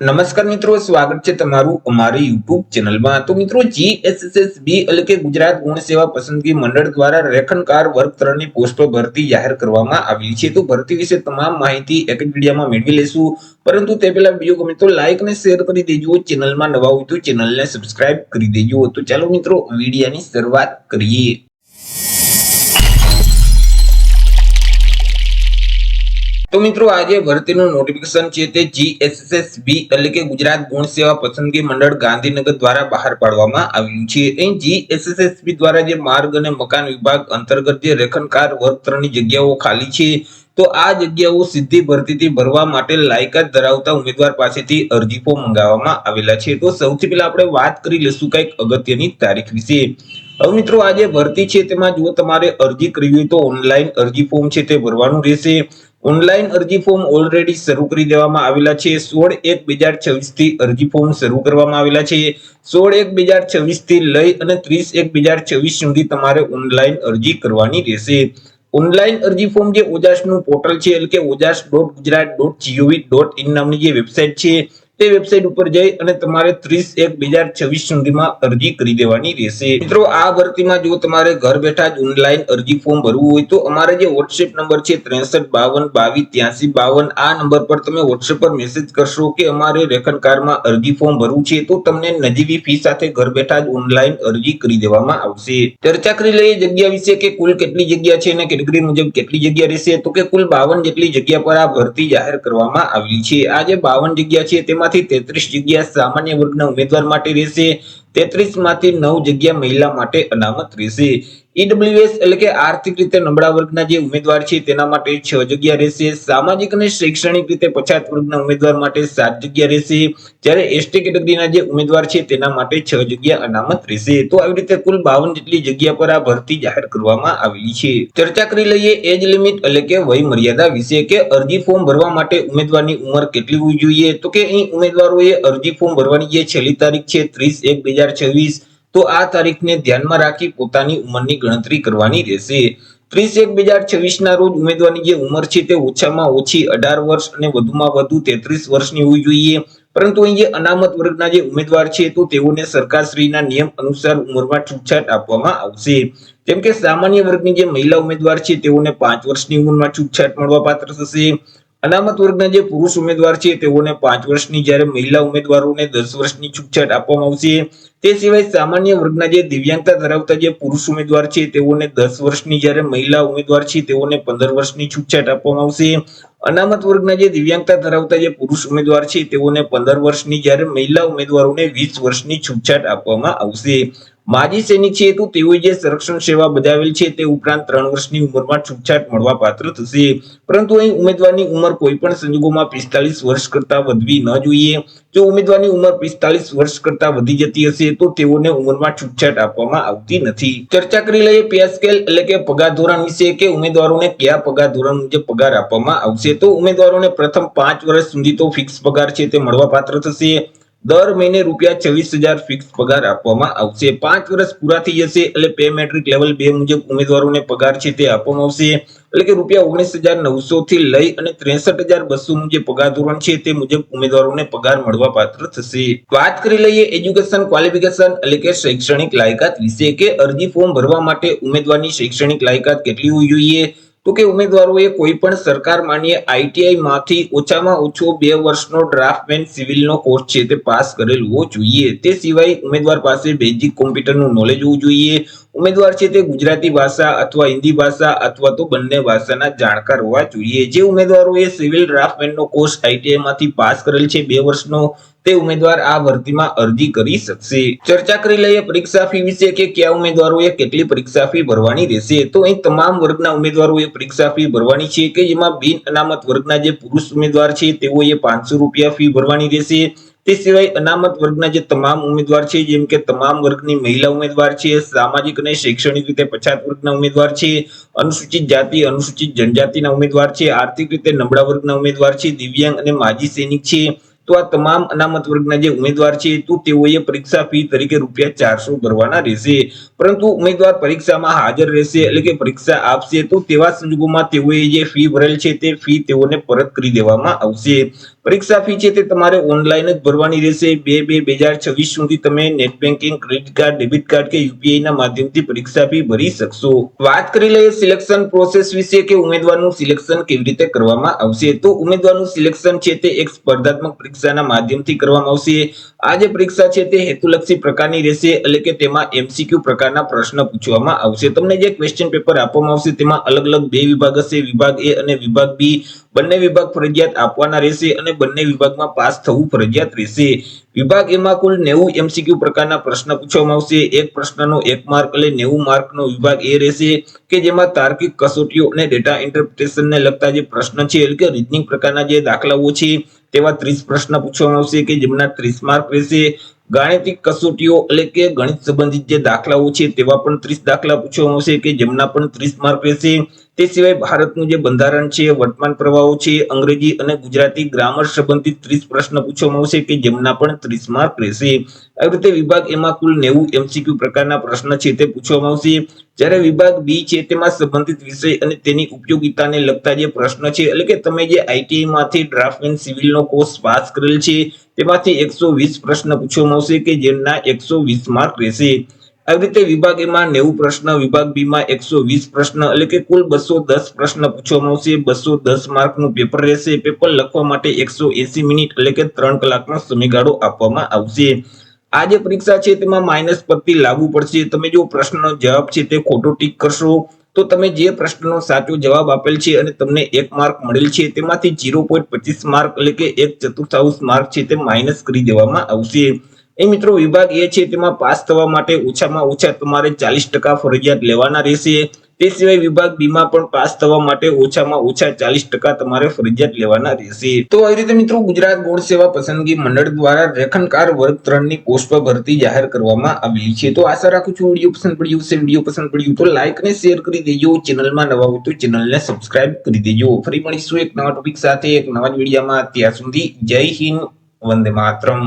નમસ્કાર મિત્રો, સ્વાગત છે તમારું અમારી YouTube ચેનલમાં। તો મિત્રો, જીએસએસબી એટલે કે ગુજરાત ગૌણ સેવા પસંદગી મંડળ દ્વારા રેખનકાર વર્ગ 3 ની પોસ્ટો ભરતી જાહેર કરવામાં આવી છે। તો ભરતી વિશે તમામ માહિતી એક જ વિડીયોમાં મેળવી લેશું, પરંતુ તે પહેલા વિડીયો ગમે તો લાઈક અને શેર કરી દેજો। ચેનલમાં નવા હોય તો ચેનલને સબસ્ક્રાઇબ કરી દેજો। તો ચાલો મિત્રો, વિડીયોની શરૂઆત કરીએ। तो मित्रों, आज भर्तीનું નોટિફિકેશન છે તે જીએસએસબી એટલે કે ગુજરાત ગૌણ સેવા પસંદગી મંડળ ગાંધીનગર દ્વારા બહાર પાડવામાં આવ્યું છે। અહીં જીએસએસબી દ્વારા જે માર્ગ અને મકાન વિભાગ અંતર્ગત જે રેખનકાર વર્ગ 3 ની જગ્યાઓ ખાલી છે, તો આ જગ્યાઓ સીધી ભરતીથી ભરવા માટે લાયકાત ધરાવતા ઉમેદવાર પાસેથી અરજી ફોર્મ મંગાવવામાં આવેલા છે। તો સૌથી પહેલા આપણે વાત કરી લઈશું કંઈક અગત્યની તારીખ વિશે। હવે મિત્રો, આ જે ભરતી છે તેમાં જો તમારે અરજી કરવી હોય તો ઓનલાઈન અરજી ફોર્મ છે તે ભરવાનું રહેશે। ઓનલાઈન અરજી ફોર્મ ઓલરેડી શરૂ કરી દેવામાં આવેલા છે। 16/1/2026 થી અરજી ફોર્મ શરૂ કરવામાં આવેલા છે। 16/1/2026 થી લઈ અને 30/1/2026 સુધી તમારે ઓનલાઈન અરજી કરવાની રહેશે। ઓનલાઈન અરજી ફોર્મ જે ઓજાસનું પોર્ટલ છે એટલે કે ojas.gujarat.gov.in નામની જે વેબસાઇટ છે તે વેબસાઇટ ઉપર જઈ અને તમારે 30/1/2026 સુધીમાં અરજી કરી દેવાની રહેશે। મિત્રો, આ ભરતીમાં જો તમારે ઘર બેઠા જ ઓનલાઈન અરજી ફોર્મ ભરવું હોય તો અમારે જે WhatsApp નંબર છે 6352228352, આ નંબર પર તમે WhatsApp પર મેસેજ કરશો કે અમારે રેખનકારમાં અરજી ફોર્મ ભરવું છે, તો તમને નજીવી ફી સાથે ઘર બેઠા જ ઓનલાઈન અરજી કરી દેવામાં આવશે। ચર્ચા કરી લઈએ જગ્યા વિશે કે કુલ કેટલી જગ્યા છે અને કેટેગરી મુજબ કેટલી જગ્યા રહેશે। તો કે કુલ 52 જેટલી જગ્યા પર આ ભરતી જાહેર કરવામાં આવી છે। આ જે 52 જગ્યા છે તેમાં 33 જગ્યા સામાન્ય વર્ગના ઉમેદવાર માટે રહેશે। 33 માંથી 9 જગ્યા મહિલા માટે અનામત રહેશે। ઈડબ્લ્યુએસ એટલે કે આર્થિક રીતે નબળા વર્ગના જે ઉમેદવાર છે તેના માટે 6 જગ્યા રહેશે। સામાજિક અને શૈક્ષણિક રીતે પછાત વર્ગના ઉમેદવાર માટે 7 જગ્યા રહેશે। જ્યારે એસટી કેટેગરીના જે ઉમેદવાર છે તેના માટે 6 જગ્યા અનામત રહેશે। તો આવી રીતે કુલ 52 જેટલી જગ્યા પર આ ભરતી જાહેર કરવામાં આવી છે। ચર્ચા કરી લઈએ એજ લિમિટ એટલે કે વય મર્યાદા વિશે કે અરજી ફોર્મ ભરવા માટે ઉમેદવારની ઉંમર કેટલી હોવી જોઈએ। તો કે અહીં ઉમેદવારોએ અરજી ફોર્મ ભરવાની જે છેલ્લી તારીખ છે 30/1/2026, તો આ તારીખને ધ્યાનમાં રાખી પોતાની ઉંમરની ગણતરી કરવાની રહેશે। 30/1/2026 ના રોજ ઉમેદવારની જે ઉંમર છે તે ઓછામાં ઓછી 18 વર્ષ અને વધુમાં વધુ 33 વર્ષની હોવી જોઈએ। પરંતુ અહીં જે અનામત વર્ગના જે ઉમેદવાર છે તો તેઓને સરકારશ્રીના નિયમ અનુસાર ઉંમરમાં છૂટછાટ આપવામાં આવશે। જેમ કે સામાન્ય વર્ગની જે મહિલા ઉમેદવાર છે તેઓને 5 વર્ષની ઉંમરમાં છૂટછાટ મળવાપાત્ર થશે। અનામત વર્ગના જે પુરુષ ઉમેદવાર છે તેઓને 5 વર્ષની, જ્યારે મહિલા ઉમેદવારોને 10 વર્ષની છૂટછાટ આપવામાં આવશે। તે સિવાય સામાન્ય વર્ગના જે દિવ્યાંગતા ધરાવતા જે પુરુષ ઉમેદવાર છે તેઓને 10 વર્ષની, જ્યારે મહિલા ઉમેદવાર છે તેઓને 15 વર્ષની છૂટછાટ આપવામાં આવશે। અનામત વર્ગના જે દિવ્યાંગતા ધરાવતા જે પુરુષ ઉમેદવાર છે તેઓને 15 વર્ષની, જ્યારે મહિલા ઉમેદવારોને 20 વર્ષની છૂટછાટ આપવામાં આવશે। માજી સૈનિક છે તો તેઓએ જે સંરક્ષણ સેવા બજાવેલ છે તે ઉપરાંત 3 વર્ષની ઉંમરમાં છૂટછાટ મળવાપાત્ર થશે। પરંતુ અહીં ઉમેદવારની ઉંમર કોઈ પણ સંજોગોમાં 45 વર્ષ કરતા વધવી ન જોઈએ। જો ઉમેદવારની ઉંમર 45 વર્ષ કરતા વધી જતી હશે તો તેઓને ઉંમરમાં છૂટછાટ આપવામાં આવતી નથી। ચર્ચા કરી લઈએ પે સ્કેલ એટલે કે પગાર ધોરણ વિશે કે ઉમેદવારોને કયા પગાર ધોરણ મુજબ પગાર આપવામાં આવશે। તો ઉમેદવારોને પ્રથમ 5 વર્ષ સુધી તો ફિક્સ પગાર છે તે મળવાપાત્ર થશે। દર મહિને ₹24,000 ફિક્સ પગાર આપવામાં આવશે। 5 વર્ષ પૂરા થઈ જશે એટલે પે મેટ્રિક લેવલ 2 મુજબ ઉમેદવારોને પગાર છે તે આપવામાં આવશે। એટલે કે ₹19,900 થી લઈ અને 63,200 નું જે પગાર ધોરણ છે તે મુજબ ઉમેદવારોને પગાર મળવાપાત્ર થશે। વાત કરી લઈએ એજ્યુકેશન ક્વોલિફિકેશન એટલે કે શૈક્ષણિક લાયકાત વિશે કે અરજી ફોર્મ ભરવા માટે ઉમેદવારની શૈક્ષણિક લાયકાત કેટલી હોવી જોઈએ। તો કે ઉમેદવારોએ કોઈ પણ સરકાર માન્ય આઈટીઆઈ માંથી ઓછામાં ઓછો 2 વર્ષનો ડ્રાફ્ટમેન સિવિલનો કોર્સ છે તે પાસ કરેલ હોવો જોઈએ। તે સિવાય ઉમેદવાર પાસે બેઝિક કોમ્પ્યુટરનું નોલેજ હોવું જોઈએ। ઉમેદવાર છે તે ગુજરાતી ભાષા અથવા હિન્દી ભાષા અથવા તો બંને ભાષાના જાણકાર હોવા જોઈએ। જે ઉમેદવારોએ સિવિલ ડ્રાફ્ટમેનનો કોર્સ આઈટીઆઈ માંથી પાસ કરેલ છે 2 વર્ષનો, તે ઉમેદવાર આ ભરતીમાં અરજી કરી શકશે। ચર્ચા કરી લઈએ પરીક્ષા ફી વિશે કે કયા ઉમેદવારોએ કેટલી પરીક્ષા ફી ભરવાની રહેશે। તો અહીં તમામ વર્ગના ઉમેદવારોએ પરીક્ષા ફી ભરવાની છે કે જેમાં બિન અનામત વર્ગના જે પુરુષ ઉમેદવાર છે તેઓએ ₹500 ફી ભરવાની રહેશે। તે સિવાય અનામત વર્ગના જે તમામ ઉમેદવાર છે જેમ કે તમામ વર્ગની મહિલા ઉમેદવાર છે, સામાજિક અને શૈક્ષણિક રીતે પછાત વર્ગના ઉમેદવાર છે, અનુસૂચિત જાતિ અનુસૂચિત જનજાતિના ઉમેદવાર છે, આર્થિક રીતે નબળા વર્ગના ઉમેદવાર છે, દિવ્યાંગ અને માજી સૈનિક છે, તો આ તમામ અનામત વર્ગના જે ઉમેદવાર છે તો તેઓએ પરીક્ષા ફી તરીકે ₹400 ભરવાના રહેશે। પરંતુ ઉમેદવાર પરીક્ષામાં હાજર રહેશે એટલે કે પરીક્ષા આપશે તો તેવા સંજોગોમાં તેઓએ જે ફી ભરેલ છે તે ફી તેઓને પરત કરી દેવામાં આવશે। પરીક્ષા ફી છે તે તમારે ઓનલાઈન જ ભરવાની રહેશે. 2/2/2026 સુધી તમે net banking, credit card, debit card કે યુપીઆઈ ના માધ્યમથી પરીક્ષા ફી ભરી શકશો. વાત કરી લઈએ સિલેક્શન પ્રોસેસ વિશે કે ઉમેદવારનું સિલેક્શન કેવી રીતે કરવામાં આવશે. તો ઉમેદવારનું સિલેક્શન છે તે એક સ્પર્ધાત્મક પરીક્ષાના માધ્યમથી કરવામાં આવશે. આ જે પરીક્ષા છે તે હેતુલક્ષી પ્રકારની રહેશે, એટલે કે તેમાં એમસીક્યુ પ્રકારના પ્રશ્ન પૂછવામાં આવશે. તમને જે ક્વેશ્ચન પેપર આપવામાં આવશે તેમાં અલગ અલગ બે વિભાગ હશે, વિભાગ એ અને વિભાગ બી. બંને વિભાગ ફરજિયાત આપવાના રહેશે અને બંને વિભાગમાં પાસ થવું ફરજિયાત રહેશે. વિભાગ એમાં કુલ 90 એમસીક્યુ પ્રકારના પ્રશ્ન પૂછવામાં આવશે. એક પ્રશ્નનો 1 માર્ક એટલે 90 માર્કનો વિભાગ એ રહેશે કે જેમાં તાર્કિક કસોટીઓ અને ડેટા ઇન્ટરપ્રિટેશનને લગતા જે પ્રશ્ન છે, એટલે કે રીઝનિંગ પ્રકારના જે દાખલાઓ છે તેવા 30 પ્રશ્ન પૂછવામાં આવશે કે જેમના 30 માર્ક રહેશે. ગાણિતિક કસોટીઓ એટલે કે ગણિત સંબંધિત જે દાખલાઓ છે તેવા પણ 30 દાખલા પૂછવામાં આવશે કે જેમના પણ 30 માર્ક રહેશે. તે સિવાય ભારતનું જે બંધારણ છે, વર્તમાન પ્રવાહો છે, અંગ્રેજી અને ગુજરાતી ગ્રામર સંબંધિત 30 પ્રશ્ન પૂછવામાં આવશે કે જેમના પણ 30 માર્ક રહેશે. આવી રીતે વિભાગ એમાં કુલ 90 એમસીક્યુ પ્રકારના પ્રશ્ન છે તે પૂછવામાં આવશે. જ્યારે વિભાગ બી છે તેમાં સંબંધિત વિષય અને તેની ઉપયોગિતાને લગતા જે પ્રશ્ન છે, એટલે કે તમે જે આઈટીઆઈ માંથી ડ્રાફ્ટમેન સિવિલનો કોર્સ પાસ કરેલ છે તેમાંથી 120 પ્રશ્ન પૂછવામાં આવશે કે જેમના 120 માર્ક રહેશે. આવી રીતે વિભાગ એમાં 90 પ્રશ્ન, વિભાગ બી માં 120 પ્રશ્ન, એટલે કે કુલ 210 પ્રશ્ન પૂછવામાં આવશે. 210 માર્કનું પેપર રહેશે. પેપર લખવા માટે 180 મિનિટ એટલે કે 3 કલાકનો સમયગાળો આપવામાં આવશે. આ જે પરીક્ષા છે તેમાં માઇનસ પદ્ધતિ લાગુ પડશે. તમે જો પ્રશ્નનો જવાબ છે તે ખોટો ટીક કરશો તો તમે જે પ્રશ્નનો સાચો જવાબ આપેલ છે અને તમને 1 માર્ક મળેલ છે તેમાંથી 0.25 માર્ક એટલે કે 1/4 માર્ક છે તે માઇનસ કરી દેવામાં આવશે. એ મિત્રો વિભાગ એ છે તેમાં પાસ થવા માટે ઓછામાં ઓછા તમારે 40% ફરજિયાત લેવાના રહેશે. તે સિવાય વિભાગ બી માં પણ પાસ થવા માટે ઓછામાં ઓછા 40% તમારે ફરજિયાત લેવાના રહેશે. તો આવી રીતે મિત્રો ગુજરાત ગૌણ સેવા પસંદગી મંડળ દ્વારા રેખનકાર વર્ગ 3 ની પોસ્ટ પર ભરતી જાહેર કરવામાં આવી છે. તો આશા રાખું છું વિડીયો પસંદ પડ્યું હશે. વિડીયો પસંદ પડ્યું તો લાઈક અને શેર કરી દેજો. ચેનલમાં નવા હોય તો ચેનલને સબસ્ક્રાઇબ કરી દેજો. ફરી મળીશું એક નવા ટોપિક સાથે એક નવા જ વિડીયોમાં. ત્યાં સુધી જય હિન્દ, વંદે માતરમ.